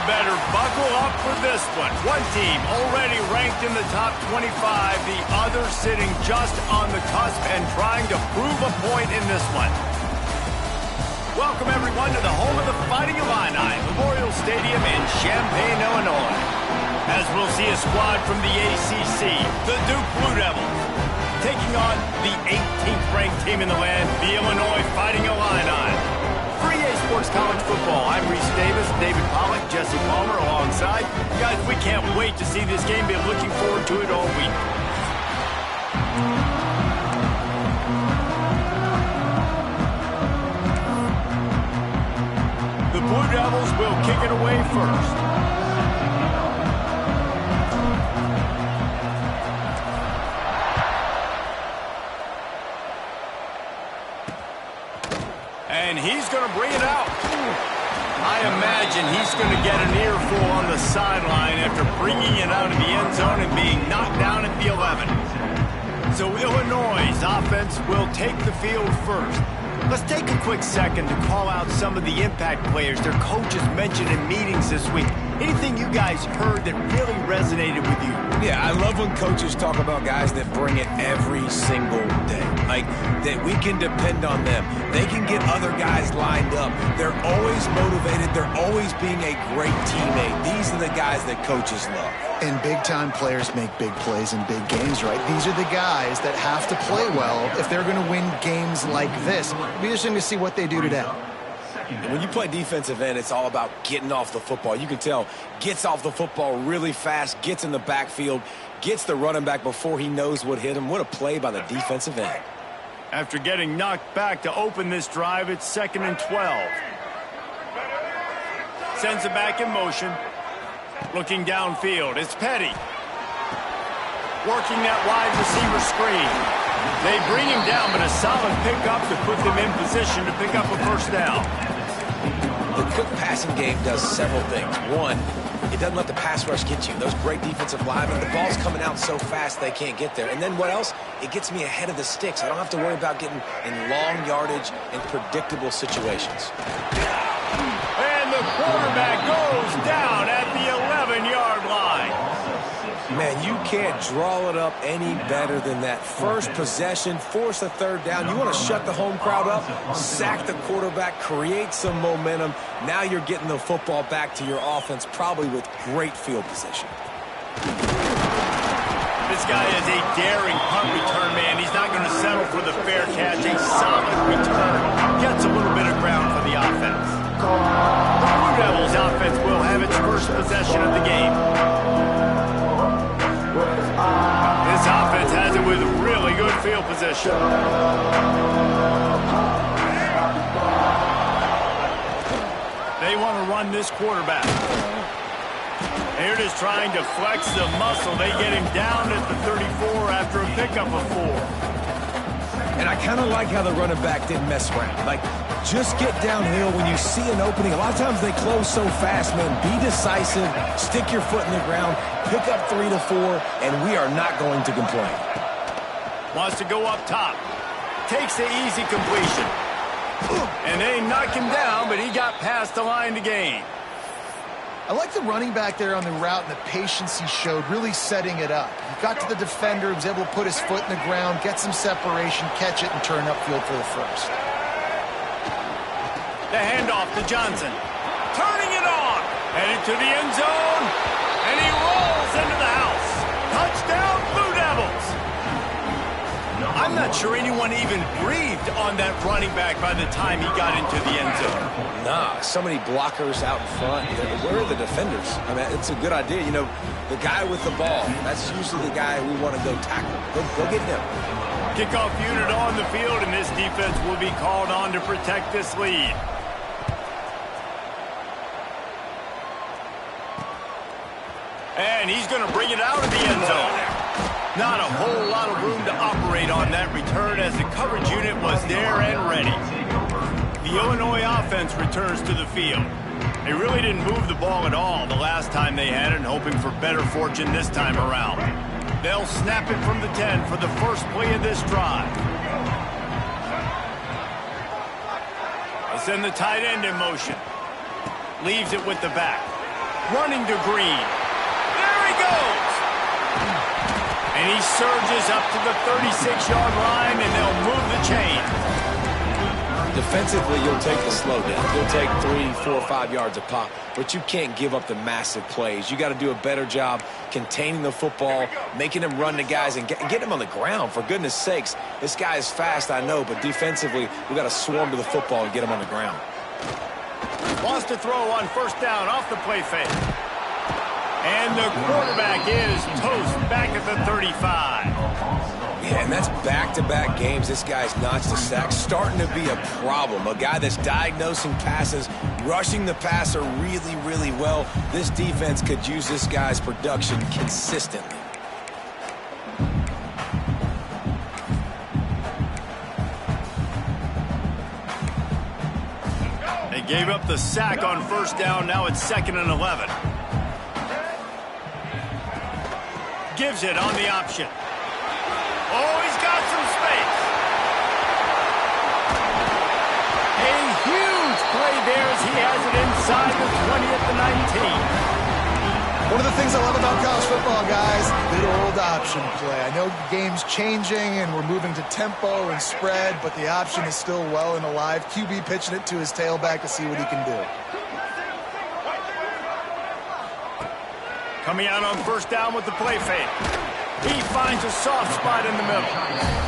better buckle up for this one. One team already ranked in the top 25, the other sitting just on the cusp and trying to prove a point in this one. Welcome, everyone, to the home of the Fighting Illini, Memorial Stadium in Champaign, Illinois. As we'll see a squad from the ACC, the Duke Blue Devils, taking on the 18th ranked team in the land, the Illinois Fighting Illini. For EA Sports College Football, I'm Reese Davis, David Pollack, Jesse Palmer alongside. Guys, we can't wait to see this game. Been looking forward to it all week. The Blue Devils will kick it away first. And he's going to bring it out. I imagine he's going to get an earful on the sideline after bringing it out of the end zone and being knocked down at the 11. So Illinois' offense will take the field first. Let's take a quick second to call out some of the impact players their coaches mentioned in meetings this week. Anything you guys heard that really resonated with you? Yeah, I love when coaches talk about guys that bring it every single day. Like, that we can depend on them. They can get other guys lined up. They're always motivated. They're always being a great teammate. These are the guys that coaches love. And big-time players make big plays in big games, right? These are the guys that have to play well if they're going to win games like this. It'll be interesting to see what they do today. And when you play defensive end, it's all about getting off the football. You can tell, gets off the football really fast, gets in the backfield, gets the running back before he knows what hit him. What a play by the defensive end. After getting knocked back to open this drive, it's 2nd and 12. Sends it back in motion. Looking downfield, it's Petty. Working that wide receiver screen. They bring him down, but a solid pickup to put them in position to pick up a first down. The Cook passing game does several things. One, it doesn't let the pass rush get you. Those great defensive linemen, the ball's coming out so fast they can't get there. And then what else? It gets me ahead of the sticks. I don't have to worry about getting in long yardage and predictable situations. And the quarterback goes down at the 11-yard line. Man, you can't draw it up any better than that. First possession, force a third down. You want to shut the home crowd up, sack the quarterback, create some momentum. Now you're getting the football back to your offense, probably with great field position. This guy is a daring punt return man. He's not going to settle for the fair catch. A solid return. Gets a little bit of ground for the offense. The Blue Devils offense will have its first possession of the game. This offense has it with really good field position. They want to run this quarterback. Here it is trying to flex the muscle. They get him down at the 34 after a pickup of 4. And I kind of like how the running back didn't mess around. Like, just get downhill when you see an opening. A lot of times they close so fast, man. Be decisive, stick your foot in the ground, pick up 3 to 4, and we are not going to complain. Wants to go up top. Takes the easy completion. And they knock him down, but he got past the line to gain. I like the running back there on the route and the patience he showed, really setting it up. He got to the defender, was able to put his foot in the ground, get some separation, catch it, and turn upfield for the first. The handoff to Johnson. Turning it on. Headed to the end zone. And he rolls into the house. Touchdown, Blue Devils. I'm not sure anyone even breathed on that running back by the time he got into the end zone. Nah, so many blockers out in front. Where are the defenders? I mean, it's a good idea. You know, the guy with the ball, that's usually the guy we want to go tackle. Go get him. Kickoff unit on the field, and this defense will be called on to protect this lead. And he's going to bring it out of the end zone. Not a whole lot of room to operate on that return as the coverage unit was there and ready. The Illinois offense returns to the field. They really didn't move the ball at all the last time they had it, and hoping for better fortune this time around. They'll snap it from the 10 for the first play of this drive. They send the tight end in motion. Leaves it with the back. running to Green. There he goes. And he surges up to the 36-yard line, and they'll move the chain. Defensively, you'll take the slow down. You'll take 3, 4, 5 yards a pop, but you can't give up the massive plays. You got to do a better job containing the football, making them run the guys, and get them on the ground. For goodness sakes, this guy is fast, I know, but defensively, we got to swarm to the football and get him on the ground. Wants to throw on first down off the play fake. And the quarterback is toast back at the 35. Yeah, and that's back-to-back games. This guy's notched a sack, starting to be a problem. A guy that's diagnosing passes, rushing the passer really, really well. This defense could use this guy's production consistently. They gave up the sack on first down. Now it's 2nd and 11. Gives it on the option. Oh, he's got some space. A huge play there as he has it inside the 20 at the 19. One of the things I love about college football, guys, good old option play. I know the game's changing and we're moving to tempo and spread, but the option is still well and alive. QB pitching it to his tailback to see what he can do. Coming out on first down with the play fake. He finds a soft spot in the middle.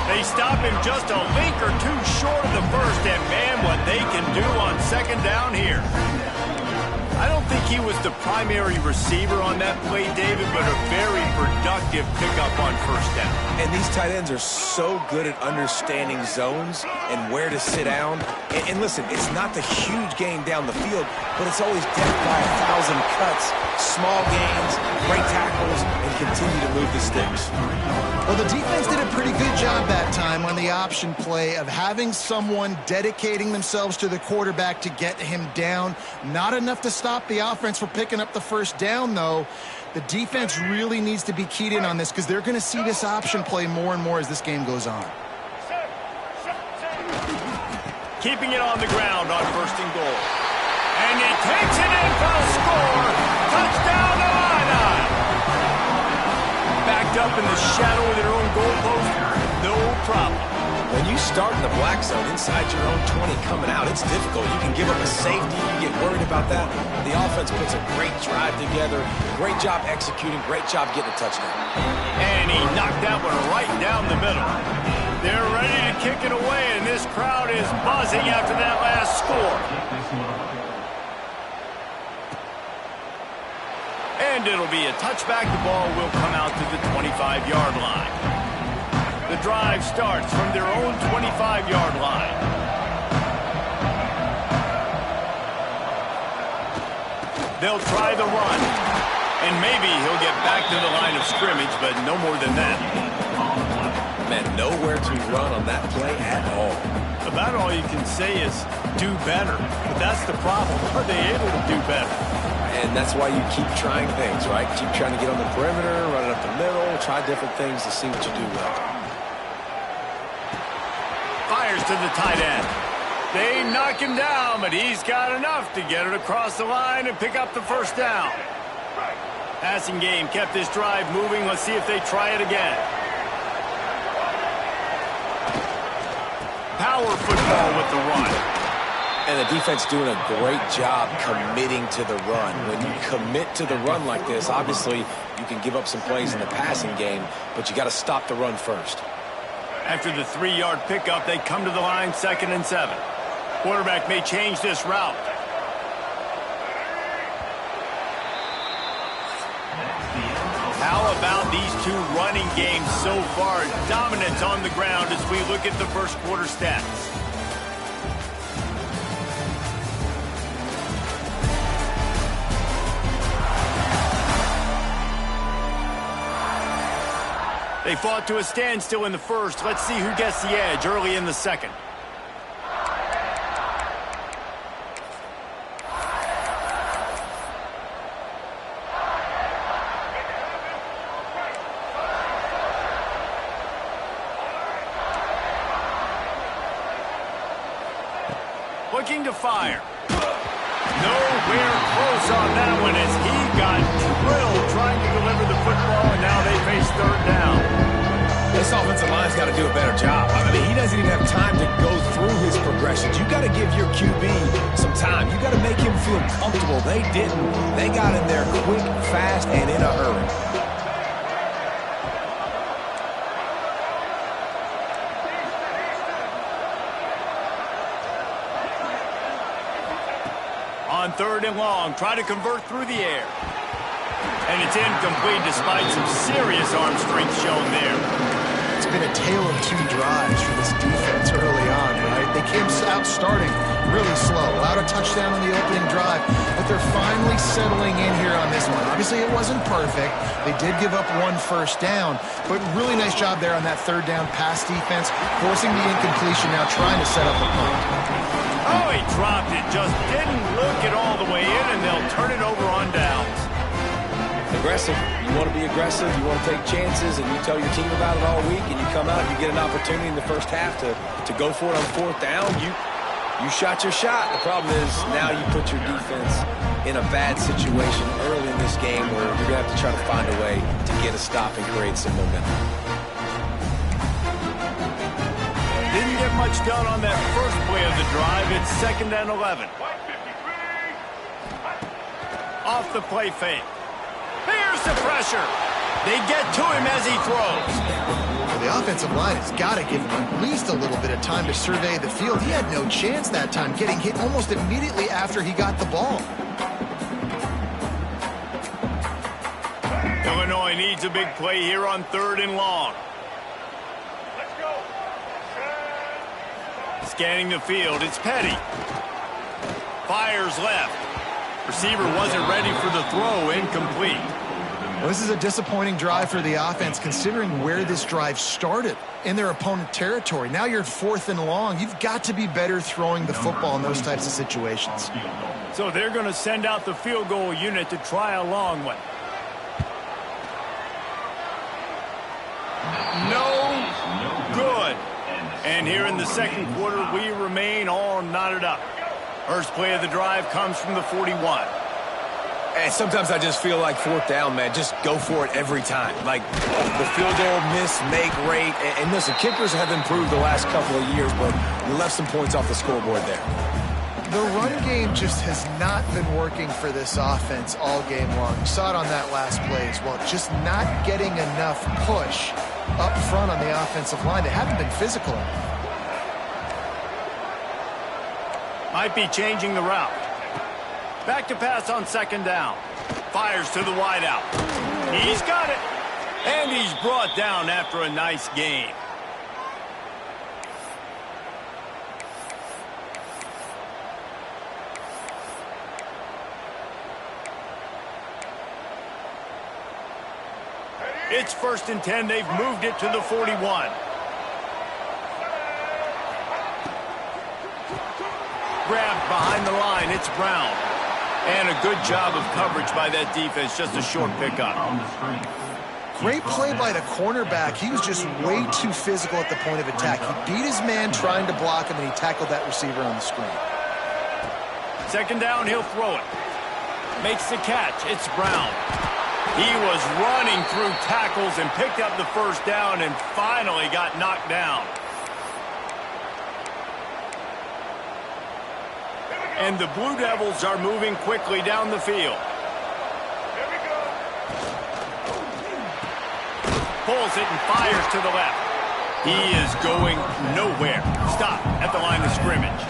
They stop him just a link or two short of the first, and man, what they can do on second down here. I don't think he was the primary receiver on that play, David, but a very productive pickup on first down. And these tight ends are so good at understanding zones and where to sit down. And listen, it's not the huge gain down the field, but it's always death by 1,000 cuts, small gains, great tackles, and continue to move the sticks. Well, the defense did a pretty good job that time on the option play of having someone dedicating themselves to the quarterback to get him down. Not enough to stop the offense from picking up the first down, though. The defense really needs to be keyed in on this because they're going to see this option play more and more as this game goes on. Keeping it on the ground on first and goal. And he takes it in for a score. Touchdown to Illini. Backed up in the shadow of their own goalpost, no problem. When you start in the black zone inside your own 20 coming out, it's difficult. You can give up a safety. You get worried about that. The offense puts a great drive together. Great job executing. Great job getting a touchdown. And he knocked that one right down the middle. They're ready to kick it away, and this crowd is buzzing after that last score. And it'll be a touchback. The ball will come out to the 25-yard line. The drive starts from their own 25-yard line. They'll try the run. And maybe he'll get back to the line of scrimmage, but no more than that. Man, nowhere to run on that play at all. About all you can say is do better. But that's the problem. Are they able to do better? And that's why you keep trying things, right? Keep trying to get on the perimeter, run it up the middle, try different things to see what you do well. Fires to the tight end. They knock him down, but he's got enough to get it across the line and pick up the first down. Passing game kept this drive moving. Let's see if they try it again. Power football with the run. And the defense doing a great job committing to the run. When you commit to the run like this, obviously you can give up some plays in the passing game, but you got to stop the run first. After the 3-yard pickup, they come to the line 2nd and 7. Quarterback may change this route. How about these two running games so far? Dominance on the ground as we look at the first quarter stats. They fought to a standstill in the first. Let's see who gets the edge early in the second. Looking to fire. Nowhere close on that one as he got drilled trying to deliver the football, and now they face third down. This offensive line's got to do a better job. I mean, he doesn't even have time to go through his progressions. You got to give your QB some time. You got to make him feel comfortable. They didn't. They got in there quick, fast, and in a hurry. On third and long, try to convert through the air. And it's incomplete despite some serious arm strength shown there. It's been a tale of two drives for this defense early on, right? They came out starting really slow, allowed a touchdown on the opening drive, but they're finally settling in here on this one. Obviously, it wasn't perfect. They did give up one first down, but really nice job there on that third down pass defense, forcing the incompletion, now trying to set up a punt. Oh, he dropped it. Just didn't look it all the way in, and they'll turn it over on downs. Aggressive. You want to be aggressive. You want to take chances, and you tell your team about it all week, and you come out, you get an opportunity in the first half to go for it on fourth down. You shot your shot. The problem is now you put your defense in a bad situation early in this game where you're going to have to try to find a way to get a stop and create some momentum. Didn't get much done on that first play of the drive. It's 2nd and 11. Off the play fake. Here's the pressure. They get to him as he throws. Well, the offensive line has got to give him at least a little bit of time to survey the field. He had no chance that time, getting hit almost immediately after he got the ball. Illinois needs a big play here on 3rd and long. Scanning the field, it's Petty. Fires left. Receiver wasn't ready for the throw, incomplete. Well, this is a disappointing drive for the offense, considering where this drive started in their opponent territory. Now you're at 4th and long. You've got to be better throwing the football in those types of situations. So they're going to send out the field goal unit to try a long one. No good. And here in the second quarter, we remain all knotted up. First play of the drive comes from the 41. And sometimes I just feel like 4th down, man. Just go for it every time. Like the field goal miss, make rate. And listen, kickers have improved the last couple of years, but you left some points off the scoreboard there. The run game just has not been working for this offense all game long. You saw it on that last play as well. Just not getting enough push up front on the offensive line. They haven't been physical enough. Might be changing the route. Back to pass on 2nd down. Fires to the wideout. He's got it. And he's brought down after a nice gain. It's 1st and 10. They've moved it to the 41. Grabbed behind the line. It's Brown. And a good job of coverage by that defense. Just a short pickup. Great play by the cornerback. He was just way too physical at the point of attack. He beat his man trying to block him, and he tackled that receiver on the screen. 2nd down, he'll throw it. Makes the catch. It's Brown. He was running through tackles and picked up the first down and finally got knocked down. And the Blue Devils are moving quickly down the field. Pulls it and fires to the left. He is going nowhere. Stop at the line of scrimmage.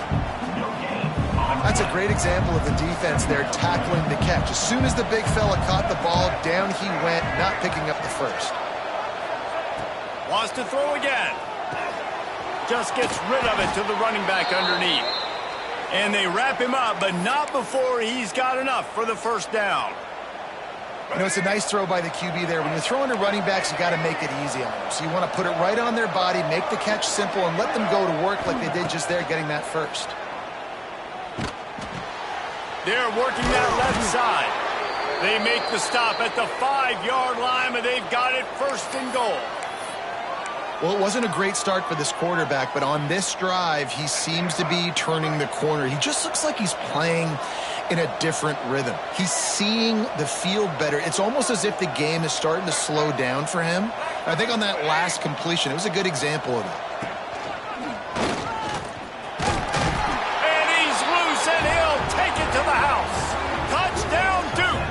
That's a great example of the defense there tackling the catch. As soon as the big fella caught the ball, down he went, not picking up the first. Wants to throw again. Just gets rid of it to the running back underneath. And they wrap him up, but not before he's got enough for the first down. You know, it's a nice throw by the QB there. When you're throwing to running backs, you got to make it easy on them. So you want to put it right on their body, make the catch simple, and let them go to work like they did just there, getting that first. They're working that left side. They make the stop at the 5-yard line, but they've got it 1st and goal. Well, it wasn't a great start for this quarterback, but on this drive, he seems to be turning the corner. He just looks like he's playing in a different rhythm. He's seeing the field better. It's almost as if the game is starting to slow down for him. I think on that last completion, it was a good example of that. And he's loose, and he'll take it to the house. Touchdown, Duke.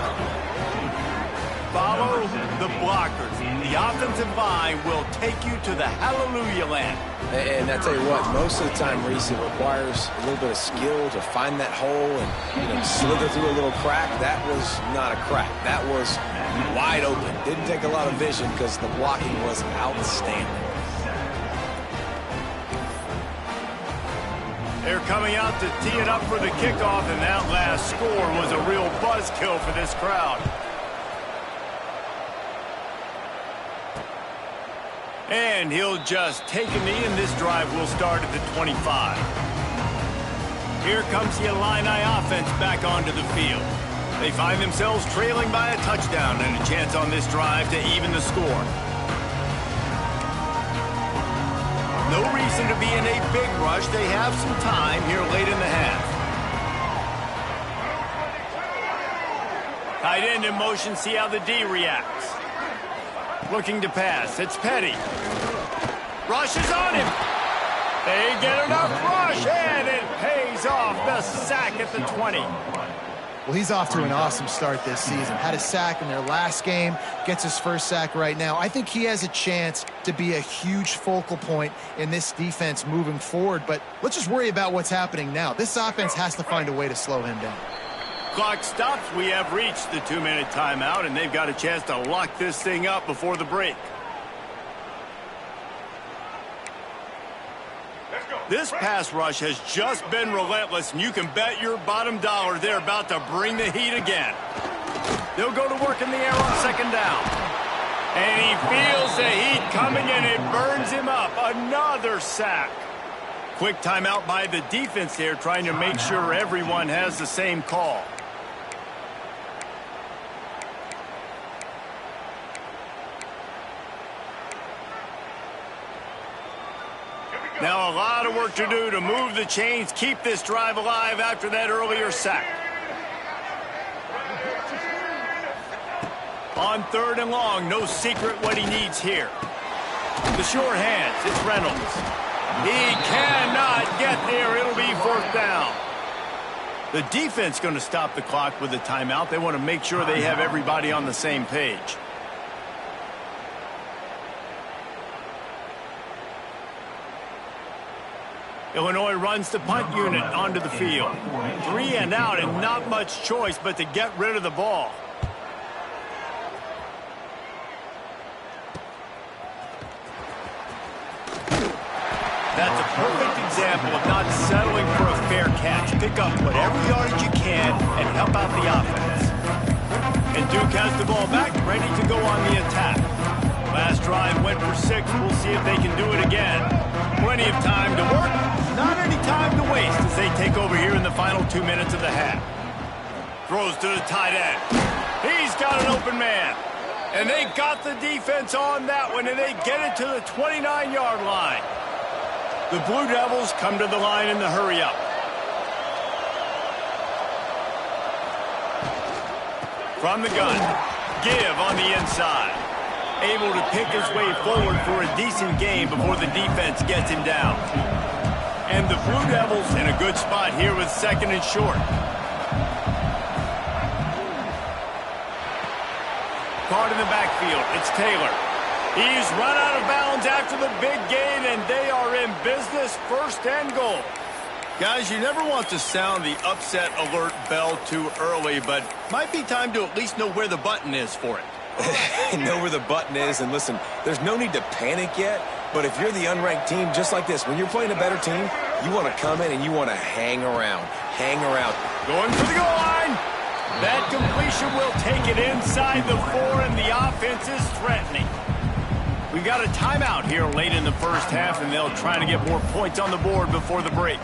Follow the blockers. The offensive line will take you to the hallelujah land. And I tell you what, most of the time, Reese, it requires a little bit of skill to find that hole and slither through a little crack. That was not a crack. That was wide open. Didn't take a lot of vision because the blocking was outstanding. They're coming out to tee it up for the kickoff, and that last score was a real buzzkill for this crowd. And he'll just take a knee, and this drive will start at the 25. Here comes the Illini offense back onto the field. They find themselves trailing by a touchdown and a chance on this drive to even the score. No reason to be in a big rush. They have some time here late in the half. Tight end in motion, see how the D reacts. Looking to pass. It's Petty. Rush is on him. They get enough rush, and it pays off. The sack at the 20. Well, he's off to an awesome start this season. Had a sack in their last game, gets his first sack right now. I think he has a chance to be a huge focal point in this defense moving forward, but let's just worry about what's happening now. This offense has to find a way to slow him down. Clock stops. We have reached the 2-minute timeout, and they've got a chance to lock this thing up before the break. This pass rush has just been relentless, and you can bet your bottom dollar they're about to bring the heat again. They'll go to work in the air on second down. And he feels the heat coming, and it burns him up. Another sack. Quick timeout by the defense there, trying to make sure everyone has the same call. Now a lot of work to do to move the chains, keep this drive alive after that earlier sack. On third and long, no secret what he needs here. The short hands, it's Reynolds. He cannot get there. It'll be fourth down. The defense going to stop the clock with a timeout. They want to make sure they have everybody on the same page. Illinois runs the punt unit onto the field. 3 and out, and not much choice but to get rid of the ball. That's a perfect example of not settling for a fair catch. Pick up whatever yardage you can and help out the offense. And Duke has the ball back, ready to go on the attack. Last drive went for 6. We'll see if they can do it again. Plenty of time to work. Not any time to waste as they take over here in the final 2 minutes of the half. Throws to the tight end. He's got an open man. And they got the defense on that one, and they get it to the 29-yard line. The Blue Devils come to the line in the hurry-up. From the gun, Give on the inside. Able to pick his way forward for a decent game before the defense gets him down. And the Blue Devils in a good spot here with second and short. Caught in the backfield, it's Taylor. He's run out of bounds after the big gain, and they are in business, first and goal. Guys, you never want to sound the upset alert bell too early, but might be time to at least know where the button is for it. Know where the button is, and listen, there's no need to panic yet, but if you're the unranked team, just like this, when you're playing a better team, you want to come in and you want to hang around. Hang around. Going for the goal line. That completion will take it inside the 4, and the offense is threatening. We got a timeout here late in the first half, and they'll try to get more points on the board before the break.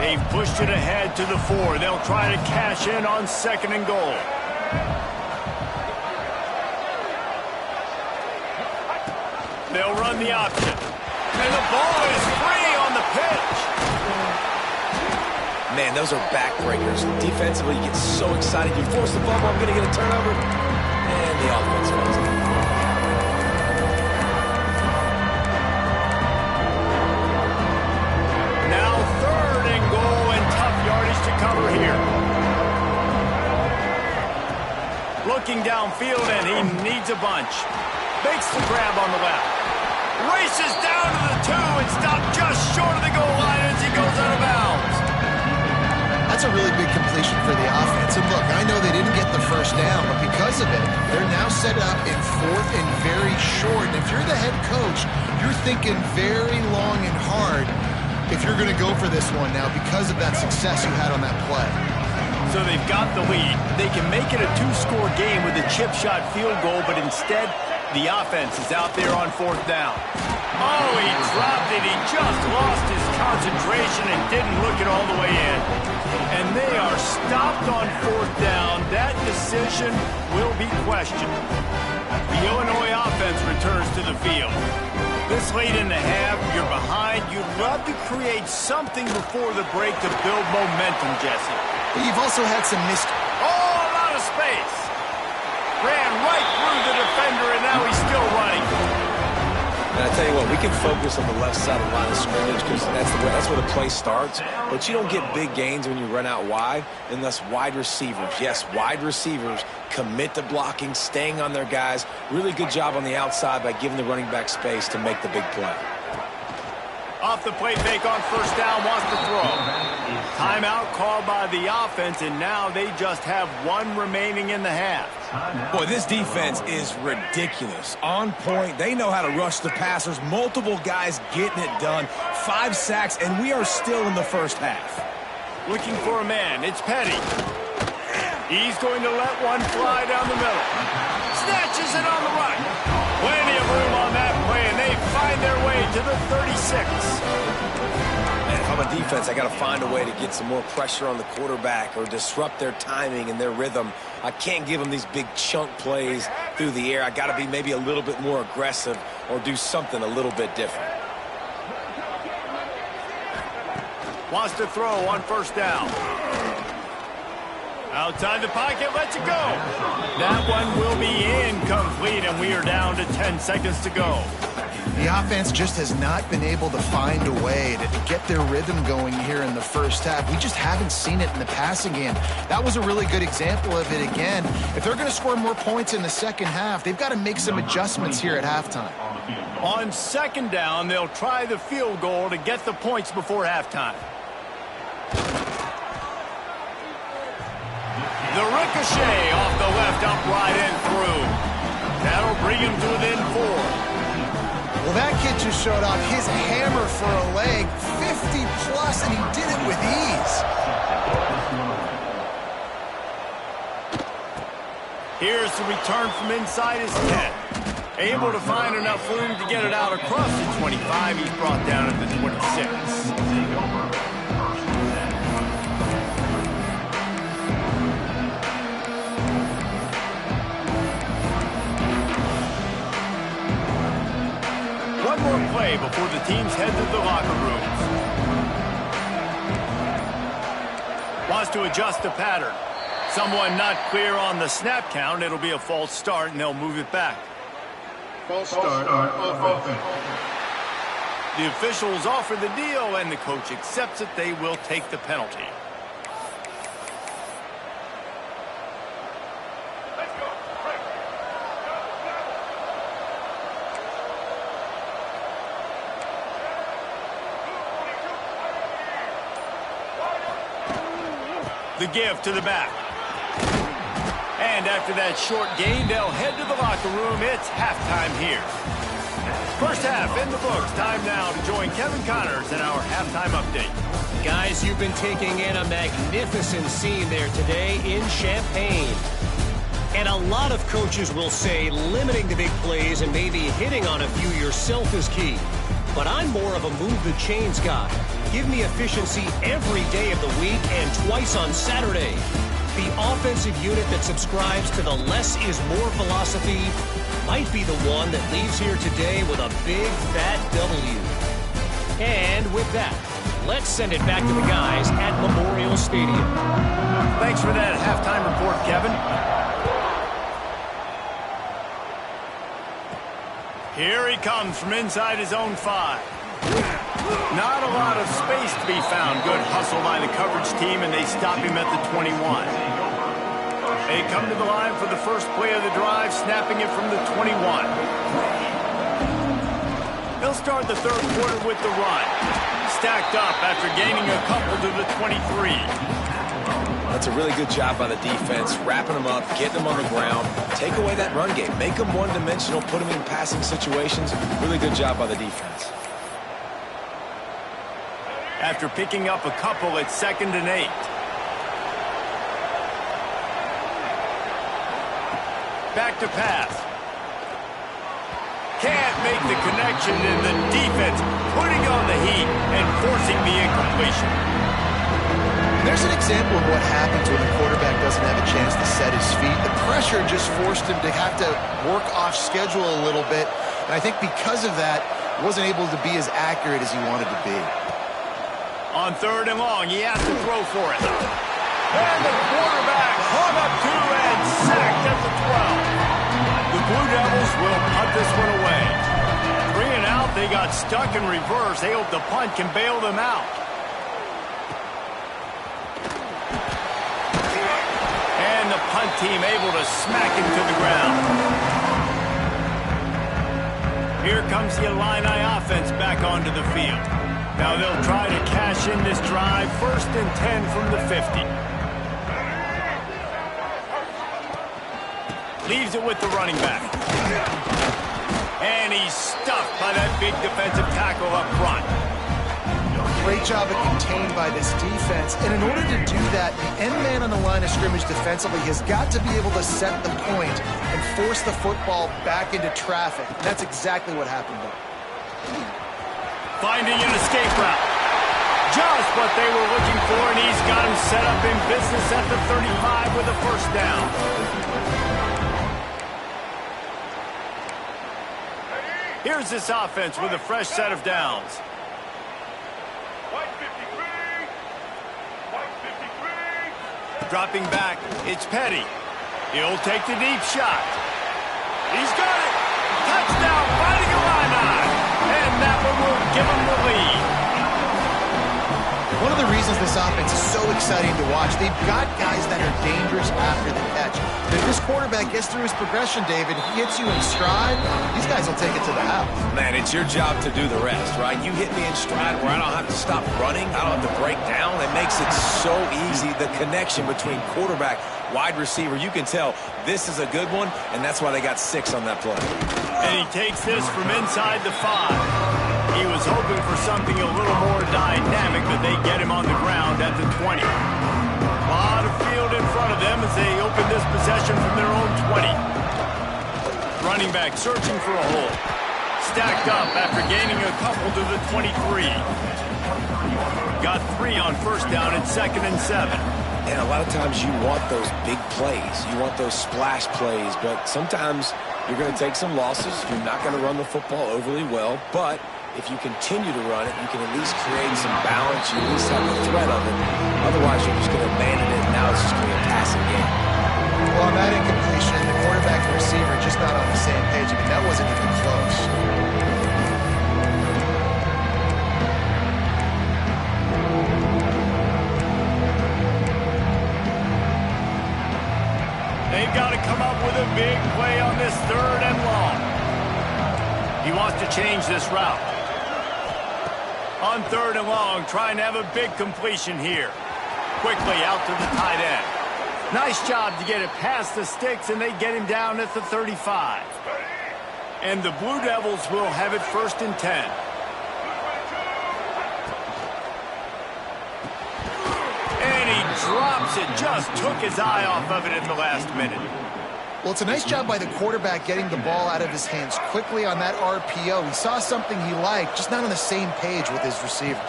They've pushed it ahead to the 4. They'll try to cash in on second and goal. They'll run the option. And the ball is free on the pitch. Man, those are backbreakers. Defensively, you get so excited. You force the fumble, I'm going to get a turnover. And the offense falls in. Now 3rd and goal and tough yardage to cover here. Looking downfield, and he needs a bunch. Makes the grab on the left. Races down to the 2 and stopped just short of the goal line as he goes out of bounds. That's a really big completion for the offense. And look, I know they didn't get the first down, but because of it, they're now set up in 4th and very short. And if you're the head coach, you're thinking very long and hard if you're going to go for this one now because of that success you had on that play. So they've got the lead. They can make it a 2-score game with a chip shot field goal, but instead, the offense is out there on 4th down. Oh, he dropped it. He just lost his concentration and didn't look it all the way in. And they are stopped on 4th down. That decision will be questioned. The Illinois offense returns to the field. This late in the half, you're behind. You'd love to create something before the break to build momentum, Jesse. But you've also had some missed... Oh, a lot of space. Ran right through the defender, and now he's still running. And I tell you what, we can focus on the left side of the line of scrimmage because that's where the play starts. But you don't get big gains when you run out wide unless wide receivers, yes, wide receivers, commit to blocking, staying on their guys. Really good job on the outside by giving the running back space to make the big play. Off the play fake on 1st down, wants to throw. Timeout called by the offense, and now they just have 1 remaining in the half. Boy, this defense is ridiculous. On point. They know how to rush the passers. Multiple guys getting it done. 5 sacks, and we are still in the first half. Looking for a man. It's Petty. He's going to let one fly down the middle. Snatches it on the right. Plenty of room on that play, and they find their way to the 36. And if I'm a defense, I got to find a way to get some more pressure on the quarterback or disrupt their timing and their rhythm. I can't give them these big chunk plays through the air. I got to be maybe a little bit more aggressive or do something a little bit different. Wants to throw on 1st down. Outside the pocket, lets it go. That one will be incomplete, and we are down to 10 seconds to go. The offense just has not been able to find a way to get their rhythm going here in the first half. We just haven't seen it in the passing game. That was a really good example of it again. If they're going to score more points in the second half, they've got to make some adjustments here at halftime. On 2nd down, they'll try the field goal to get the points before halftime. The ricochet off the left upright and through. That'll bring him to within 4. Well, that kid just showed off his hammer for a leg, 50-plus, and he did it with ease. Here's the return from inside his 10. Able to find enough room to get it out across the 25. He's brought down at the 26. One more play before the teams head to the locker rooms. Wants to adjust the pattern. Someone not clear on the snap count. It'll be a false start, and they'll move it back. False start on offense. The officials offer the deal, and the coach accepts it. They will take the penalty. The give to the back. And after that short gain, they'll head to the locker room. It's halftime here. First half in the books. Time now to join Kevin Connors in our halftime update. Guys, you've been taking in a magnificent scene there today in Champaign. And a lot of coaches will say limiting the big plays and maybe hitting on a few yourself is key. But I'm more of a move the chains guy. Give me efficiency every day of the week and twice on Saturday. The offensive unit that subscribes to the less is more philosophy might be the one that leaves here today with a big fat W. And with that, Let's send it back to the guys at Memorial Stadium. Thanks for that halftime report, Kevin. Here he comes from inside his own 5. Not a lot of space to be found. Good hustle by the coverage team, and they stop him at the 21. They come to the line for the first play of the drive, snapping it from the 21. They'll start the third quarter with the run. Stacked up after gaining a couple to the 23. That's a really good job by the defense, wrapping them up, getting them on the ground. Take away that run game. Make them one-dimensional, put them in passing situations. Really good job by the defense. After picking up a couple, it's 2nd and 8. Back to pass. Can't make the connection, and the defense putting on the heat and forcing the incompletion. There's an example of what happens when the quarterback doesn't have a chance to set his feet. The pressure just forced him to have to work off schedule a little bit, and I think because of that, wasn't able to be as accurate as he wanted to be. On 3rd and long, he has to throw for it. And the quarterback hung up 2 and sacked at the 12. The Blue Devils will punt this one away. 3 and out, they got stuck in reverse. They hope the punt can bail them out. And the punt team able to smack him to the ground. Here comes the Illini offense back onto the field. Now they'll try to cash in this drive. 1st and 10 from the 50. Leaves it with the running back. And he's stuffed by that big defensive tackle up front. Great job of contained by this defense. And in order to do that, the end man on the line of scrimmage defensively has got to be able to set the point and force the football back into traffic. And that's exactly what happened there. Finding an escape route. Just what they were looking for, and he's got him set up in business at the 35 with a 1st down. Here's this offense with a fresh set of downs. Dropping back, it's Petty. He'll take the deep shot. He's got it. Touchdown, Fighting Illini. And that one will give them the lead. One of the reasons this offense is so exciting to watch, they've got guys that are dangerous after the catch. If this quarterback gets through his progression, David, he hits you in stride, these guys will take it to the house. Man, it's your job to do the rest, right? You hit me in stride where I don't have to stop running. I don't have to break down. It makes it so easy. The connection between quarterback, wide receiver, you can tell this is a good one, and that's why they got 6 on that play. And he takes this from inside the 5. He was hoping for something a little more dynamic, but they get him on the ground at the 20. A lot of field in front of them as they open this possession from their own 20. Running back searching for a hole. Stacked up after gaining a couple to the 23. Got 3 on 1st down at 2nd and 7. And a lot of times you want those big plays. You want those splash plays, but sometimes you're going to take some losses. You're not going to run the football overly well, but if you continue to run it, you can at least create some balance. You at least have the threat of it. Otherwise, you're just going to abandon it, and now it's just going to be a passing game. Well, on that incompletion, the quarterback and receiver just not on the same page. I mean, that wasn't even close. They've got to come up with a big play on this 3rd and long. He wants to change this route. On 3rd and long, trying to have a big completion here. Quickly out to the tight end. Nice job to get it past the sticks, and they get him down at the 35. And the Blue Devils will have it 1st and 10. And he drops it. Just took his eye off of it at the last minute. Well, it's a nice job by the quarterback getting the ball out of his hands quickly on that RPO. He saw something he liked, just not on the same page with his receiver.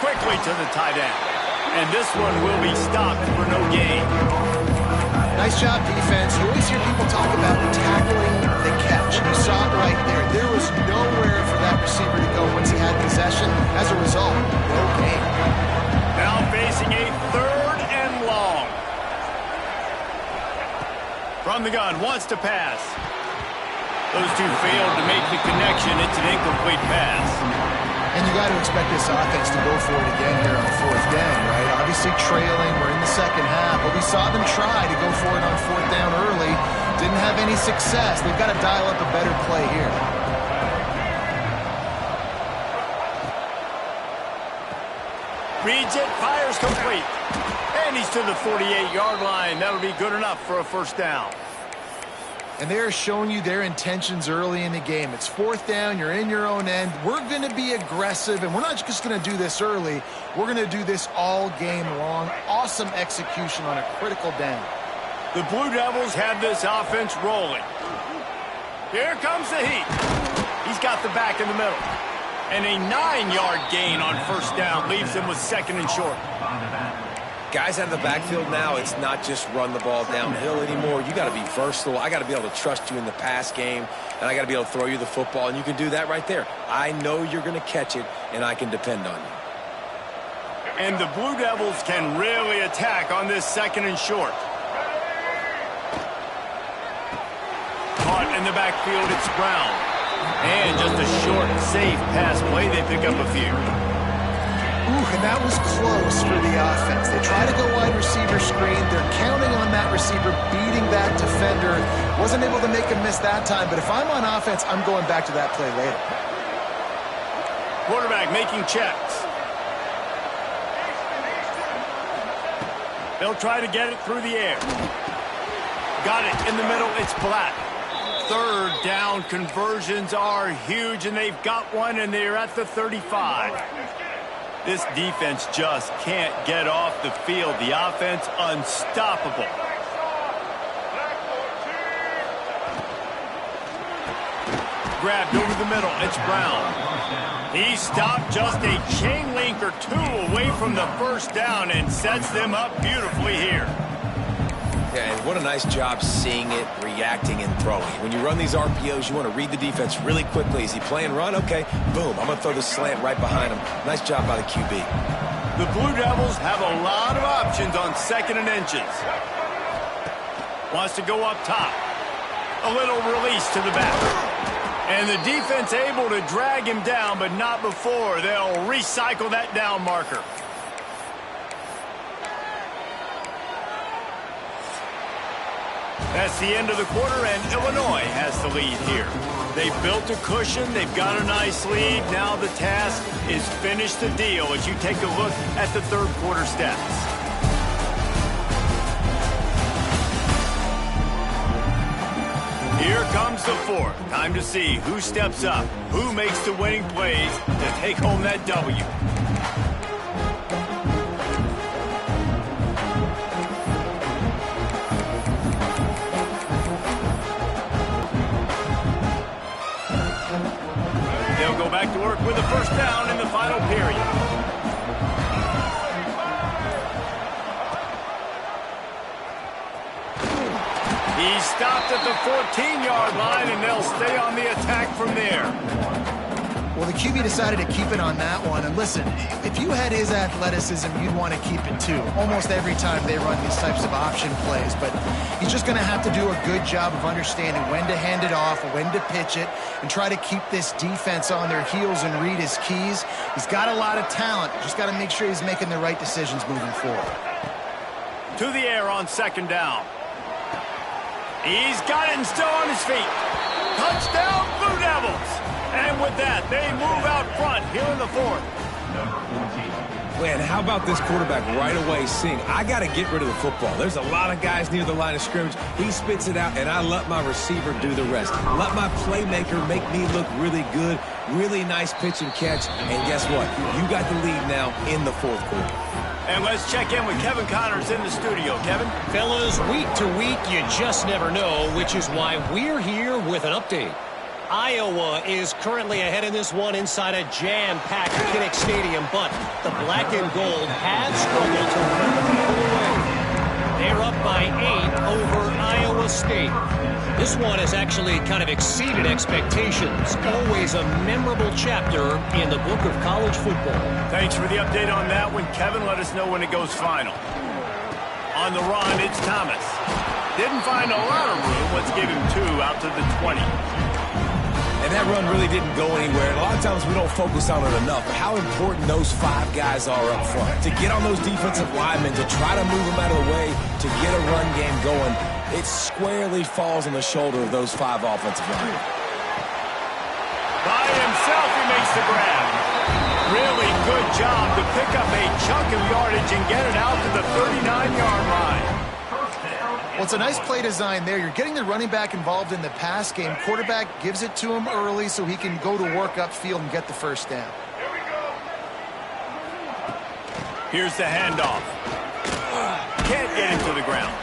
Quickly to the tight end. And this one will be stopped for no gain. Nice job, defense. You always hear people talk about tackling the catch. You saw it right there. There was nowhere for that receiver to go once he had possession. wants to pass. Those two failed to make the connection. It's an incomplete pass. And you got to expect this offense to go for it again here on fourth down, right? Obviously trailing. We're in the second half, but we saw them try to go for it on fourth down early. Didn't have any success. They've got to dial up a better play here. Reads it, fires complete. And he's to the 48-yard line. That'll be good enough for a first down. And they're showing you their intentions early in the game. It's fourth down. You're in your own end. We're going to be aggressive, and we're not just going to do this early. We're going to do this all game long. Awesome execution on a critical down. The Blue Devils have this offense rolling. Here comes the heat. He's got the back in the middle. And a 9-yard gain on first down leaves him with second and short. Guys out of the backfield now, it's not just run the ball downhill anymore. You got to be versatile. I got to be able to trust you in the pass game, and I got to be able to throw you the football, and you can do that right there. I know you're going to catch it, and I can depend on you. And the Blue Devils can really attack on this second and short. Caught in the backfield, it's Brown. And just a short, safe pass play. They pick up a few. And that was close for the offense. They try to go wide receiver screen. They're counting on that receiver beating that defender. Wasn't able to make him miss that time, but if I'm on offense, I'm going back to that play later. Quarterback making checks. They'll try to get it through the air. Got it in the middle. It's Black. Third down conversions are huge, and they've got one, and they're at the 35. This defense just can't get off the field. The offense unstoppable. Grabbed over the middle. It's Brown. He stopped just a chain link or two away from the first down and sets them up beautifully here. Yeah, and what a nice job seeing it, reacting, and throwing. When you run these RPOs, you want to read the defense really quickly. Is he playing run? Okay, boom. I'm going to throw the slant right behind him. Nice job by the QB. The Blue Devils have a lot of options on second and inches. Wants to go up top. A little release to the back. And the defense able to drag him down, but not before. They'll recycle that down marker. That's the end of the quarter, and Illinois has the lead here. They've built a cushion. They've got a nice lead. Now the task is finish the deal as you take a look at the third quarter stats. Here comes the fourth. Time to see who steps up, who makes the winning plays to take home that W. They'll go back to work with a first down in the final period. He stopped at the 14-yard line, and they'll stay on the attack from there. Well, the QB decided to keep it on that one. And listen, if you had his athleticism, you'd want to keep it too. Almost every time they run these types of option plays. But he's just going to have to do a good job of understanding when to hand it off, when to pitch it, and try to keep this defense on their heels and read his keys. He's got a lot of talent. Just got to make sure he's making the right decisions moving forward. To the air on second down. He's got it and still on his feet. Touchdown, Blue Devils. And with that, they move out front here in the fourth. Man, how about this quarterback right away seeing, I got to get rid of the football. There's a lot of guys near the line of scrimmage. He spits it out, and I let my receiver do the rest. Let my playmaker make me look really good. Really nice pitch and catch. And guess what? You got the lead now in the fourth quarter. And let's check in with Kevin Connors in the studio. Kevin? Fellas, week to week, you just never know, which is why we're here with an update. Iowa is currently ahead in this one inside a jam-packed Kinnick Stadium, but the black and gold have struggled to run the people away. They're up by 8 over Iowa State. This one has actually kind of exceeded expectations. Always a memorable chapter in the book of college football. Thanks for the update on that one, Kevin. Let us know when it goes final. On the run, it's Thomas. Didn't find a lot of room. Let's give him 2 out to the 20. And that run really didn't go anywhere. And a lot of times we don't focus on it enough. But how important those 5 guys are up front. To get on those defensive linemen, to try to move them out of the way, to get a run game going, it squarely falls on the shoulder of those 5 offensive linemen. By himself, he makes the grab. Really good job to pick up a chunk of yardage and get it out to the 39-yard line. Well, it's a nice play design there. You're getting the running back involved in the pass game. Quarterback gives it to him early so he can go to work upfield and get the first down. Here's the handoff. Can't get him to the ground.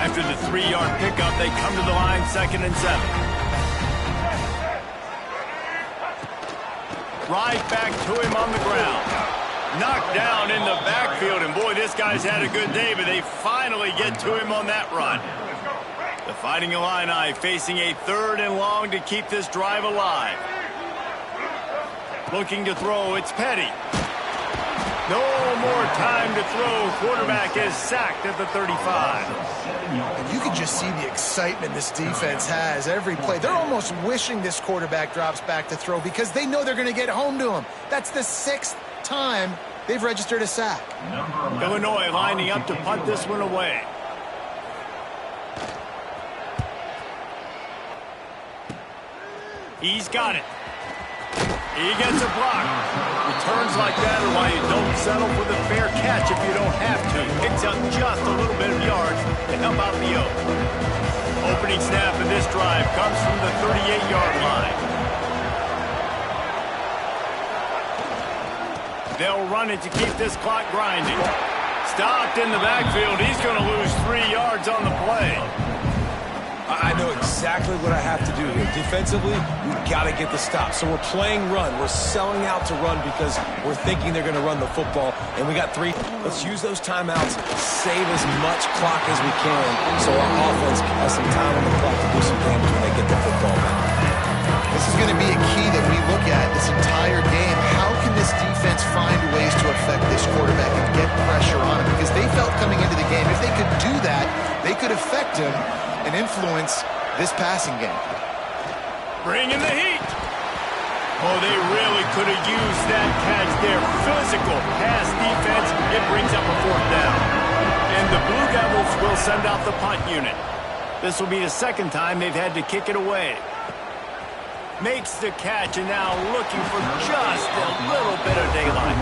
After the 3-yard pickup, they come to the line 2nd and 7. Right back to him on the ground. Knocked down in the backfield, and boy, this guy's had a good day, but they finally get to him on that run. The Fighting Illini facing a 3rd and long to keep this drive alive. Looking to throw, it's Petty. No more time to throw. Quarterback is sacked at the 35. And you can just see the excitement this defense has every play. They're almost wishing this quarterback drops back to throw because they know they're going to get home to him. That's the 6th time they've registered a sack. Illinois lining up to punt this one away. He's got it. He gets a block. Returns like that are why you don't settle for the fair catch if you don't have to. Picks up just a little bit of yards to help out the Oak. Opening snap of this drive comes from the 38-yard line. They'll run it to keep this clock grinding. Stopped in the backfield. He's going to lose 3 yards on the play. I know exactly what I have to do here. Defensively, we've got to get the stop. So we're playing run. We're selling out to run because we're thinking they're going to run the football. And we got 3. Let's use those timeouts, save as much clock as we can so our offense has some time on the clock to do some damage when they get the football back. This is going to be a key that we look at this entire game. How can this defense find ways to affect this quarterback and get pressure on him? Because they felt coming into the game, if they could do that, they could affect him and influence this passing game. Bring in the heat. Oh, they really could have used that catch there. Physical pass defense. It brings up a 4th down. And the Blue Devils will send out the punt unit. This will be the 2nd time they've had to kick it away. Makes the catch and now looking for just a little bit of daylight.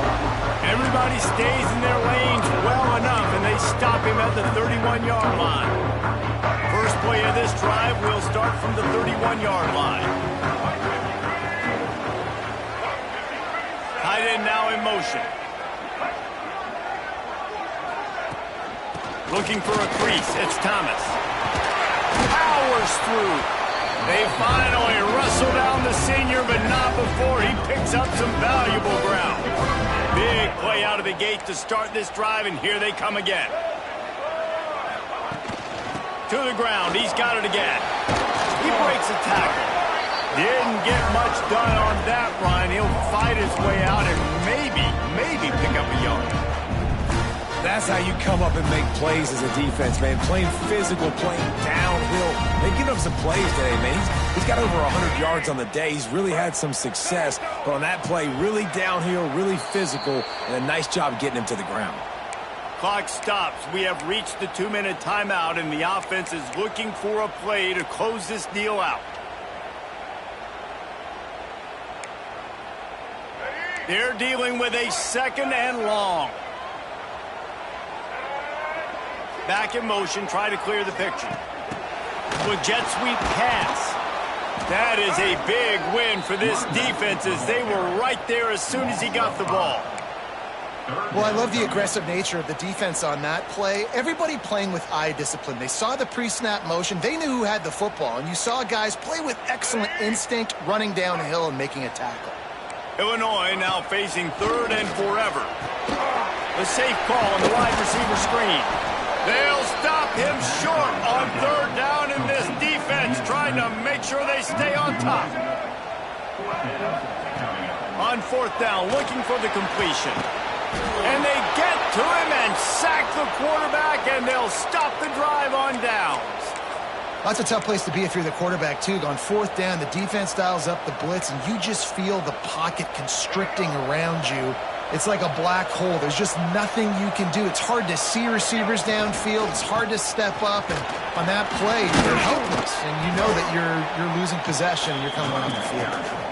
Everybody stays in their lanes well enough, and they stop him at the 31-yard line. First play of this drive will start from the 31-yard line. Tight end now in motion. Looking for a crease. It's Thomas. Powers through. They finally wrestle down the senior, but not before he picks up some valuable ground. Big play out of the gate to start this drive, and here they come again. To the ground. He's got it again. He breaks a tackle. Didn't get much done on that run. He'll fight his way out and maybe pick up a yard. That's how you come up and make plays as a defense, man. Playing physical, playing downhill. They've given up some plays today, man. He's got over 100 yards on the day. He's really had some success. But on that play, really downhill, really physical, and a nice job getting him to the ground. Clock stops. We have reached the 2-minute timeout, and the offense is looking for a play to close this deal out. They're dealing with a 2nd and long. Back in motion, try to clear the picture. With jet sweep pass. That is a big win for this defense as they were right there as soon as he got the ball. Well, I love the aggressive nature of the defense on that play. Everybody playing with eye discipline. They saw the pre-snap motion. They knew who had the football, and you saw guys play with excellent instinct, running downhill and making a tackle. Illinois now facing 3rd and forever. The safe call on the wide receiver screen. They'll stop him short on 3rd down in this defense, trying to make sure they stay on top. On fourth down, looking for the completion. And they get to him and sack the quarterback, and they'll stop the drive on downs. That's a tough place to be if you're the quarterback, too. On fourth down, the defense dials up the blitz, and you just feel the pocket constricting around you. It's like a black hole. There's just nothing you can do. It's hard to see receivers downfield. It's hard to step up, and on that play, you're helpless, and you know that you're losing possession, and you're coming on the field.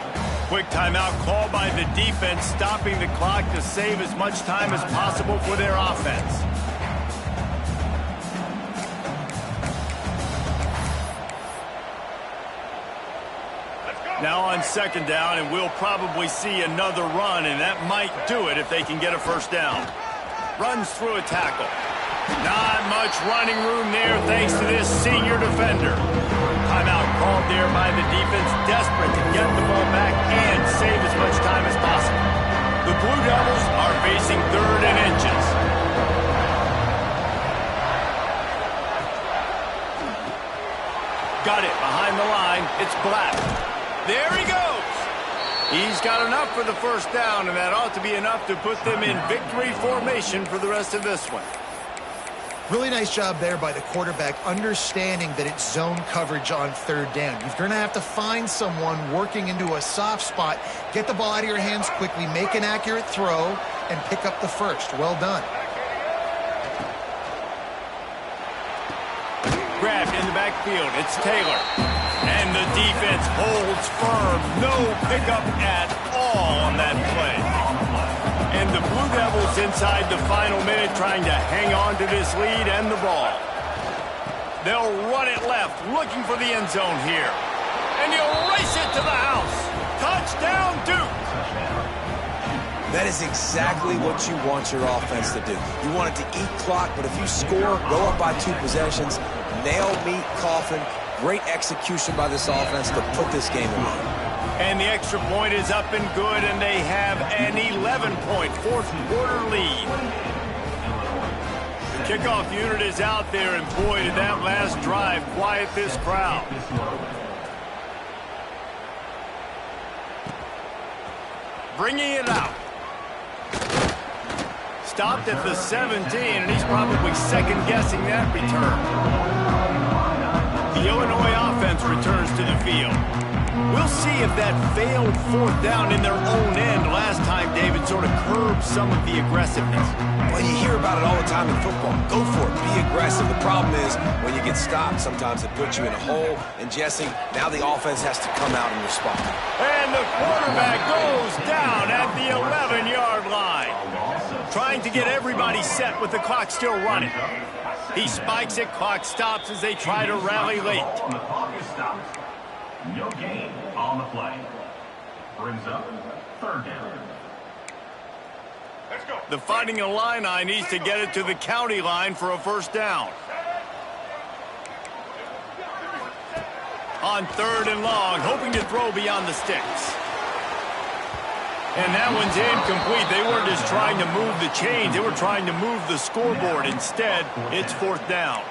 Quick timeout called by the defense, stopping the clock to save as much time as possible for their offense. Now on second down, and we'll probably see another run, and that might do it if they can get a first down. Runs through a tackle. Not much running room there thanks to this senior defender. Timeout called there by the defense, desperate to get the ball back and save as much time as possible. The Blue Devils are facing 3rd and inches. Got it behind the line. It's Black. There he goes. He's got enough for the first down, and that ought to be enough to put them in victory formation for the rest of this one. Really nice job there by the quarterback, understanding that it's zone coverage on third down. You're going to have to find someone working into a soft spot, get the ball out of your hands quickly, make an accurate throw, and pick up the first. Well done. Grabbed in the backfield. It's Taylor. And the defense holds firm. No pickup at all on that play. And the Blue Devils inside the final minute trying to hang on to this lead and the ball. They'll run it left, looking for the end zone here. And he'll race it to the house. Touchdown, Duke. That is exactly what you want your offense to do. You want it to eat clock, but if you score, go up by 2 possessions, nail, meet, coffin. Great execution by this offense to put this game away. And the extra point is up and good, and they have an 11-point fourth-quarter lead. The kickoff unit is out there, and boy, did that last drive quiet this crowd. Bringing it out. Stopped at the 17, and he's probably second-guessing that return. The Illinois offense returns to the field. We'll see if that failed fourth down in their own end last time, David, sort of curbed some of the aggressiveness. Well, you hear about it all the time in football. Go for it. Be aggressive. The problem is when you get stopped, sometimes it puts you in a hole. And, Jesse, now the offense has to come out and respond. And the quarterback goes down at the 11-yard line. Trying to get everybody set with the clock still running. He spikes it, clock stops as they try to rally late. The clock is stopped. No gain on the play. Brings up 3rd down. Let's go. The Fighting Illini needs to get it to the county line for a first down. On 3rd and long, hoping to throw beyond the sticks. And that one's incomplete. They weren't just trying to move the chains. They were trying to move the scoreboard. Instead, it's 4th down.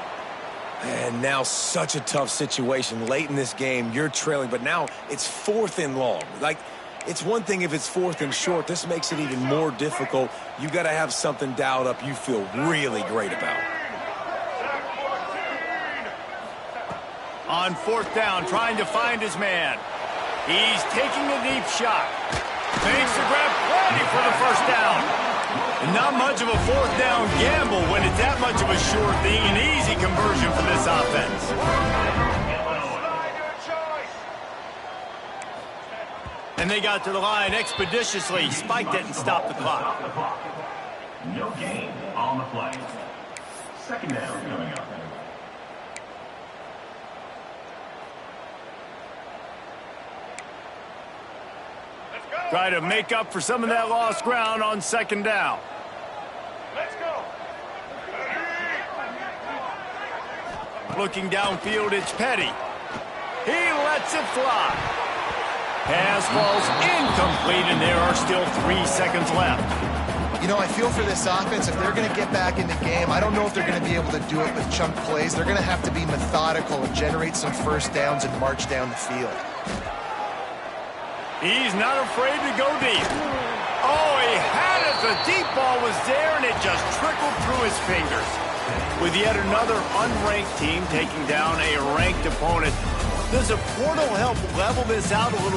And now such a tough situation. Late in this game, you're trailing, but now it's 4th and long. Like, it's one thing if it's 4th and short. This makes it even more difficult. You got to have something dialed up you feel really great about. On 4th down, trying to find his man. He's taking a deep shot. Makes the grab plenty for the first down. And not much of a 4th down gamble when it's that much of a sure thing. An easy conversion for this offense. And they got to the line expeditiously, spiked it and stopped the clock. No gain on the play. 2nd down coming up. Try to make up for some of that lost ground on 2nd down. Let's go. Looking downfield, it's Petty. He lets it fly. Pass falls incomplete, and there are still 3 seconds left. You know, I feel for this offense, if they're going to get back in the game, I don't know if they're going to be able to do it with chunk plays. They're going to have to be methodical and generate some first downs and march down the field. He's not afraid to go deep. Oh, he had it. The deep ball was there, and it just trickled through his fingers. With yet another unranked team taking down a ranked opponent, does a portal help level this out a little?